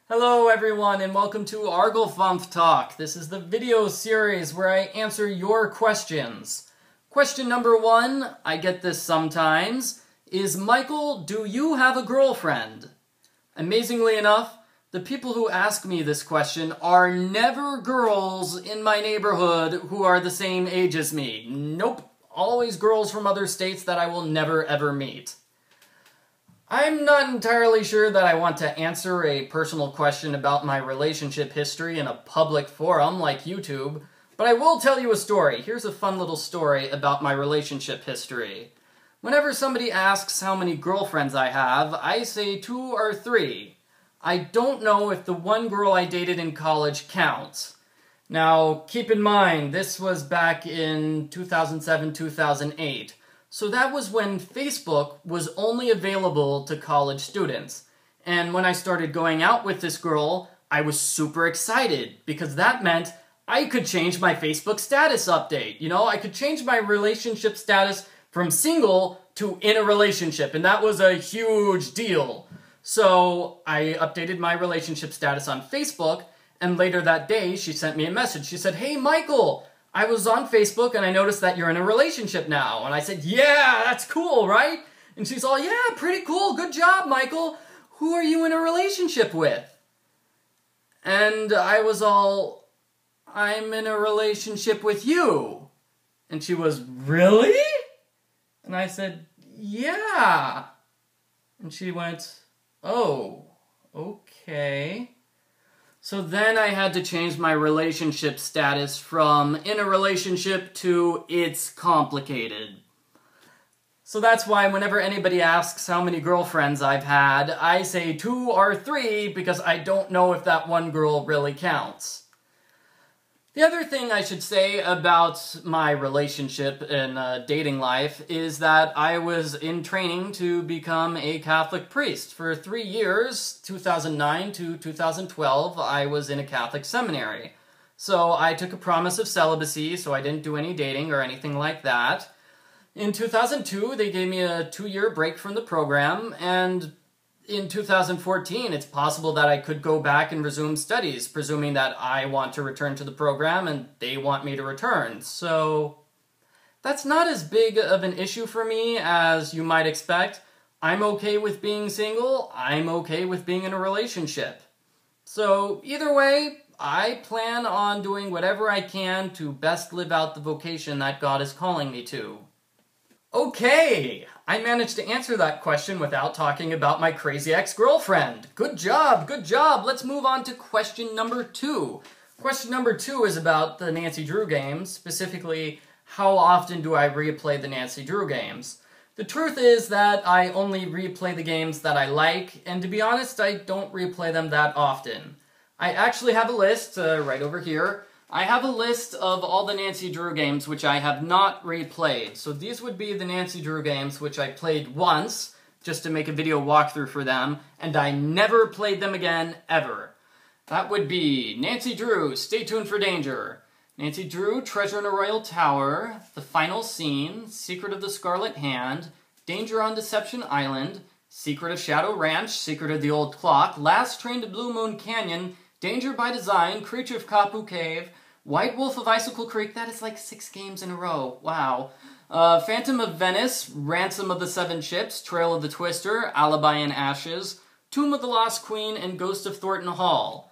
Hello everyone and welcome to Arglefumph Talk. This is the video series where I answer your questions. Question number 1, I get this sometimes, is Michael, do you have a girlfriend? Amazingly enough, the people who ask me this question are never girls in my neighborhood who are the same age as me. Nope, always girls from other states that I will never ever meet. I'm not entirely sure that I want to answer a personal question about my relationship history in a public forum like YouTube, but I will tell you a story. Here's a fun little story about my relationship history. Whenever somebody asks how many girlfriends I have, I say 2 or 3. I don't know if the one girl I dated in college counts. Now, keep in mind, this was back in 2007-2008. So that was when Facebook was only available to college students. And when I started going out with this girl, I was super excited because that meant I could change my Facebook status update. You know, I could change my relationship status from single to in a relationship, and that was a huge deal. So I updated my relationship status on Facebook, and later that day she sent me a message. She said, "Hey Michael, I was on Facebook and I noticed that you're in a relationship now." And I said, "Yeah, that's cool, right?" And she's all, "Yeah, pretty cool. Good job, Michael. Who are you in a relationship with?" And I was all, "I'm in a relationship with you." And she was, "Really?" And I said, "Yeah." And she went, "Oh, okay." So then I had to change my relationship status from in a relationship to it's complicated. So that's why whenever anybody asks how many girlfriends I've had, I say 2 or 3 because I don't know if that one girl really counts. The other thing I should say about my relationship and dating life is that I was in training to become a Catholic priest. For 3 years, 2009 to 2012, I was in a Catholic seminary. So I took a promise of celibacy, so I didn't do any dating or anything like that. In 2002, they gave me a 2-year break from the program, and in 2014, it's possible that I could go back and resume studies, presuming that I want to return to the program and they want me to return. So that's not as big of an issue for me as you might expect. I'm okay with being single. I'm okay with being in a relationship. So either way, I plan on doing whatever I can to best live out the vocation that God is calling me to. Okay, I managed to answer that question without talking about my crazy ex-girlfriend. Good job, good job. Let's move on to question number 2. Question number 2 is about the Nancy Drew games, specifically, how often do I replay the Nancy Drew games? The truth is that I only replay the games that I like, and to be honest, I don't replay them that often. I actually have a list right over here. I have a list of all the Nancy Drew games which I have not replayed. So these would be the Nancy Drew games which I played once, just to make a video walkthrough for them, and I never played them again, ever. That would be Nancy Drew, Stay Tuned for Danger, Nancy Drew, Treasure in a Royal Tower, The Final Scene, Secret of the Scarlet Hand, Danger on Deception Island, Secret of Shadow Ranch, Secret of the Old Clock, Last Train to Blue Moon Canyon, Danger by Design, Creature of Kapu Cave, White Wolf of Icicle Creek, that is like 6 games in a row, wow. Phantom of Venice, Ransom of the Seven Ships, Trail of the Twister, Alibi in Ashes, Tomb of the Lost Queen, and Ghost of Thornton Hall.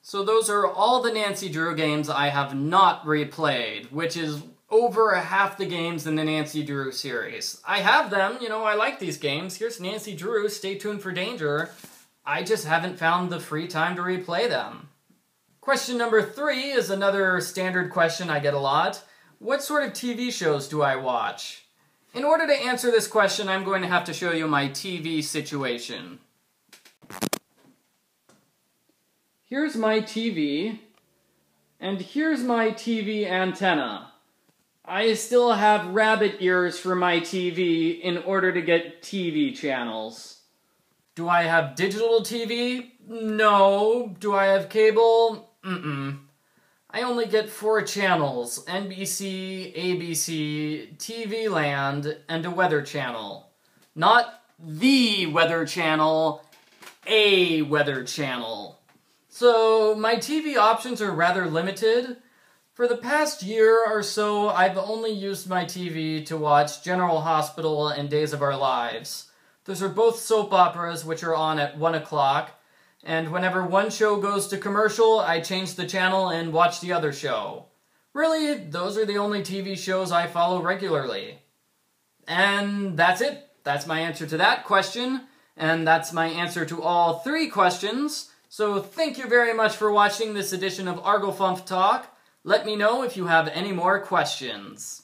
So those are all the Nancy Drew games I have not replayed, which is over half the games in the Nancy Drew series. I have them, you know, I like these games. Here's Nancy Drew, Stay Tuned for Danger. I just haven't found the free time to replay them. Question number 3 is another standard question I get a lot. What sort of TV shows do I watch? In order to answer this question, I'm going to have to show you my TV situation. Here's my TV, and here's my TV antenna. I still have rabbit ears for my TV in order to get TV channels. Do I have digital TV? No. Do I have cable? I only get 4 channels, NBC, ABC, TV Land, and a Weather Channel. Not the Weather Channel, a weather channel. So my TV options are rather limited. For the past year or so, I've only used my TV to watch General Hospital and Days of Our Lives. Those are both soap operas which are on at 1 o'clock, and whenever one show goes to commercial, I change the channel and watch the other show. Really, those are the only TV shows I follow regularly. And that's it. That's my answer to that question, and that's my answer to all 3 questions. So thank you very much for watching this edition of Arglefumph Talk. Let me know if you have any more questions.